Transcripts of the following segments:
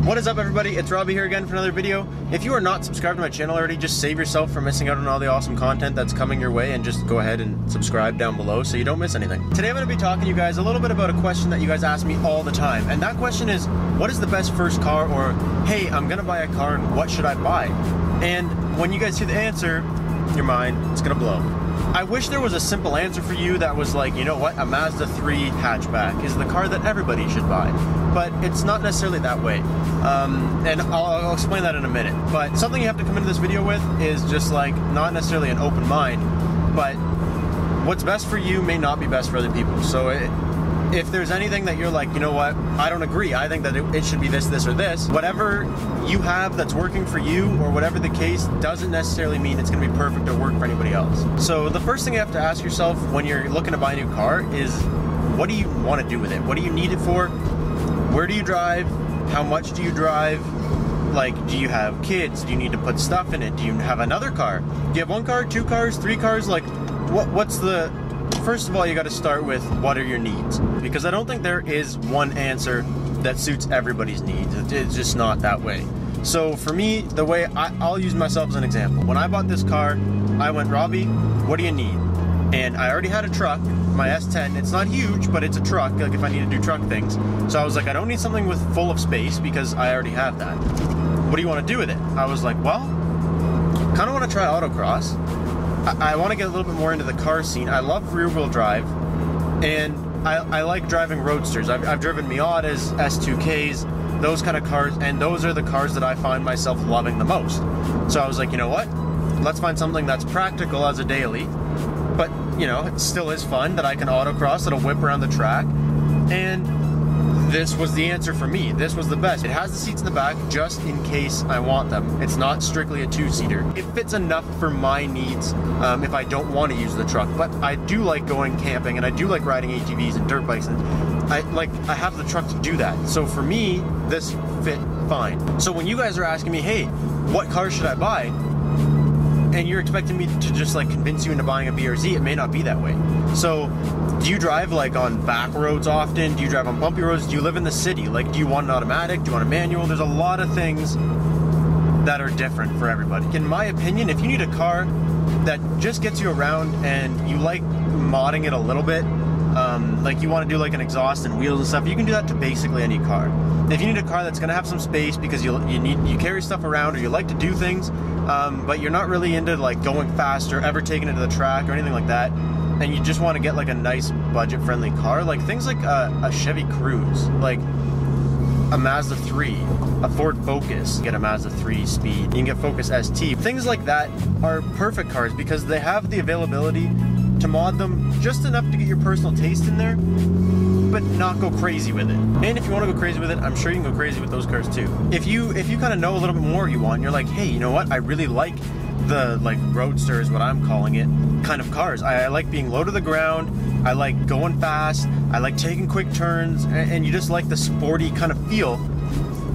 What is up, everybody? It's Robbie here again for another video. If you are not subscribed to my channel already, just save yourself from missing out on all the awesome content that's coming your way, and just go ahead and subscribe down below so you don't miss anything. Today I'm going to be talking to you guys a little bit about a question that you guys ask me all the time, and that question is, what is the best first car? Or, hey, I'm going to buy a car and what should I buy? And when you guys hear the answer, your mind, it's going to blow. I wish there was a simple answer for you that was like, you know what, a Mazda 3 hatchback is the car that everybody should buy. But it's not necessarily that way. And I'll explain that in a minute. But something you have to come into this video with is just like, not necessarily an open mind, but what's best for you may not be best for other people. So if there's anything that you're like, you know what, I don't agree, I think that it should be this, this, or this, whatever you have that's working for you, or whatever the case, doesn't necessarily mean it's going to be perfect or work for anybody else. So the first thing you have to ask yourself when you're looking to buy a new car is, what do you want to do with it? What do you need it for? Where do you drive? How much do you drive? Like, do you have kids? Do you need to put stuff in it? Do you have another car? Do you have one car, two cars, three cars? Like, what's the... First of all, you got to start with, what are your needs? Because I don't think there is one answer that suits everybody's needs. It's just not that way. So for me, the way I'll use myself as an example. When I bought this car, I went, Robbie, what do you need? And I already had a truck, my S10. It's not huge, but it's a truck, like if I need to do truck things. So I was like, I don't need something with full of space because I already have that. What do you want to do with it? I was like, well, kind of want to try autocross. I want to get a little bit more into the car scene. I love rear-wheel drive, and I like driving roadsters. I've driven Miatas, S2Ks, those kind of cars, and those are the cars that I find myself loving the most. So I was like, you know what? Let's find something that's practical as a daily, but, you know, it still is fun, that I can autocross, that'll whip around the track, and this was the answer for me. This was the best. It has the seats in the back just in case I want them. It's not strictly a two-seater. It fits enough for my needs if I don't want to use the truck, but I do like going camping, and I do like riding ATVs and dirt bikes, and I have the truck to do that. So for me, this fit fine. So when you guys are asking me, hey, what car should I buy? And you're expecting me to just like convince you into buying a BRZ, it may not be that way. So do you drive like on back roads often? Do you drive on bumpy roads? Do you live in the city? Like, do you want an automatic? Do you want a manual? There's a lot of things that are different for everybody. In my opinion, if you need a car that just gets you around and you like modding it a little bit, like you want to do like an exhaust and wheels and stuff, you can do that to basically any car. If you need a car that's going to have some space because you carry stuff around, or you like to do things, but you're not really into like going fast or ever taking it to the track or anything like that, and you just want to get like a nice budget-friendly car, like things like a Chevy Cruze, like a Mazda 3, a Ford Focus, get a Mazda 3 Speed, you can get Focus ST. Things like that are perfect cars because they have the availability to mod them just enough to get your personal taste in there, but not go crazy with it. And if you want to go crazy with it, I'm sure you can go crazy with those cars too. If you kind of know a little bit more you want, you're like, hey, you know what, I really like the like roadster is what I'm calling it kind of cars. I like being low to the ground, I like going fast, I like taking quick turns, and you just like the sporty kind of feel.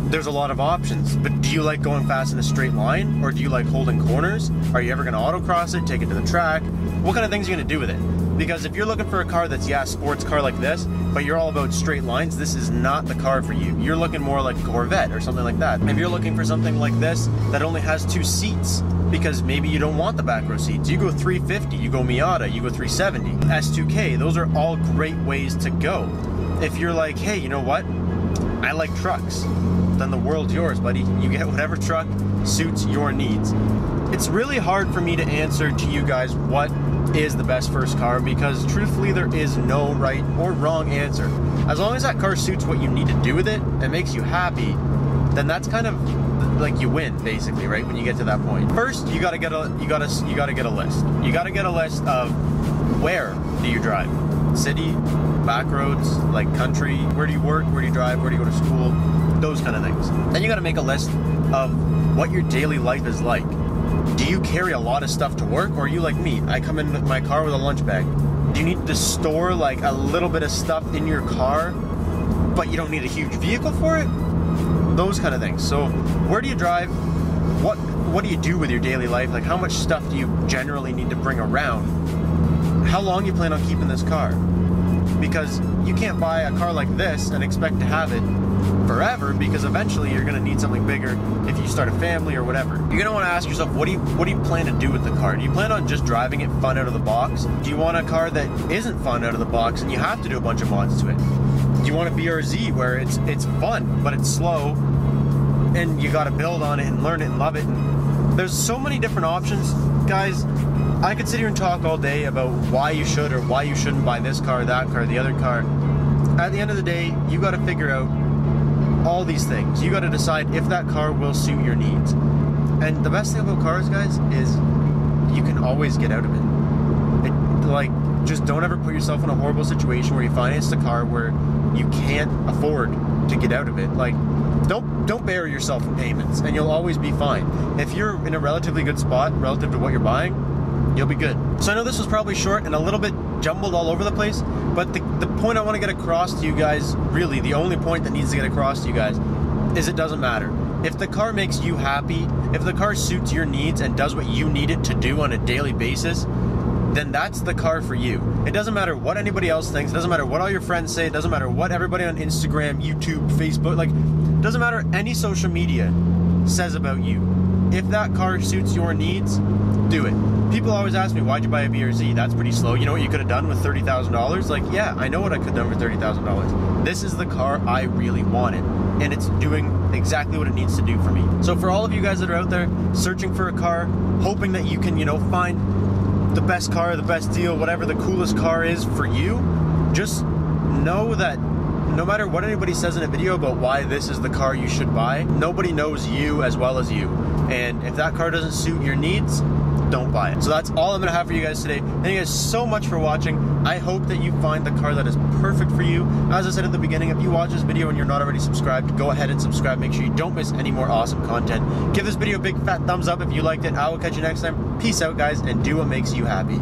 There's a lot of options, but do you like going fast in a straight line, or do you like holding corners? Are you ever going to autocross it, take it to the track? What kind of things are you going to do with it? Because if you're looking for a car that's, yeah, a sports car like this, but you're all about straight lines, this is not the car for you. You're looking more like a Corvette or something like that. If you're looking for something like this that only has two seats, because maybe you don't want the back row seats, you go 350, you go Miata, you go 370, S2K, those are all great ways to go. If you're like, hey, you know what, I like trucks, then the world's yours, buddy. You get whatever truck suits your needs. It's really hard for me to answer to you guys what is the best first car, because truthfully there is no right or wrong answer. As long as that car suits what you need to do with it and makes you happy, then that's kind of like you win basically, right? When you get to that point. First, you gotta get a list. You gotta get a list of where do you drive? City, back roads, like country, where do you work, where do you drive, where do you go to school, those kind of things. Then you gotta make a list of what your daily life is like. Do you carry a lot of stuff to work, or are you like me? I come in with my car with a lunch bag. Do you need to store like a little bit of stuff in your car, but you don't need a huge vehicle for it? Those kind of things. So where do you drive? What do you do with your daily life? Like, how much stuff do you generally need to bring around? How long you plan on keeping this car? Because you can't buy a car like this and expect to have it forever, because eventually you're gonna need something bigger if you start a family or whatever. You're gonna wanna ask yourself, what do you plan to do with the car? Do you plan on just driving it fun out of the box? Do you want a car that isn't fun out of the box and you have to do a bunch of mods to it? Do you want a BRZ where it's fun, but it's slow, and you gotta build on it and learn it and love it? And there's so many different options, guys. I could sit here and talk all day about why you should or why you shouldn't buy this car, that car, the other car. At the end of the day, you gotta figure out all these things. You gotta decide if that car will suit your needs. And the best thing about cars, guys, is you can always get out of it. Like, just don't ever put yourself in a horrible situation where you finance a car where you can't afford to get out of it. Like, don't bury yourself in payments, and you'll always be fine. If you're in a relatively good spot relative to what you're buying, you'll be good. So I know this was probably short and a little bit jumbled all over the place, but the point I want to get across to you guys, really the only point that needs to get across to you guys, is it doesn't matter. If the car makes you happy, if the car suits your needs and does what you need it to do on a daily basis, then that's the car for you. It doesn't matter what anybody else thinks, it doesn't matter what all your friends say, it doesn't matter what everybody on Instagram, YouTube, Facebook, like, it doesn't matter any social media says about you. If that car suits your needs, do it. People always ask me, why'd you buy a BRZ? That's pretty slow. You know what you could have done with $30,000? Like, yeah, I know what I could have done with $30,000. This is the car I really wanted, and it's doing exactly what it needs to do for me. So for all of you guys that are out there searching for a car, hoping that you can, you know, find the best car, the best deal, whatever the coolest car is for you, just know that no matter what anybody says in a video about why this is the car you should buy, nobody knows you as well as you. And if that car doesn't suit your needs, don't buy it. So that's all I'm gonna have for you guys today. Thank you guys so much for watching. I hope that you find the car that is perfect for you. As I said at the beginning, if you watch this video and you're not already subscribed, go ahead and subscribe. Make sure you don't miss any more awesome content. Give this video a big fat thumbs up if you liked it. I will catch you next time. Peace out, guys, and do what makes you happy.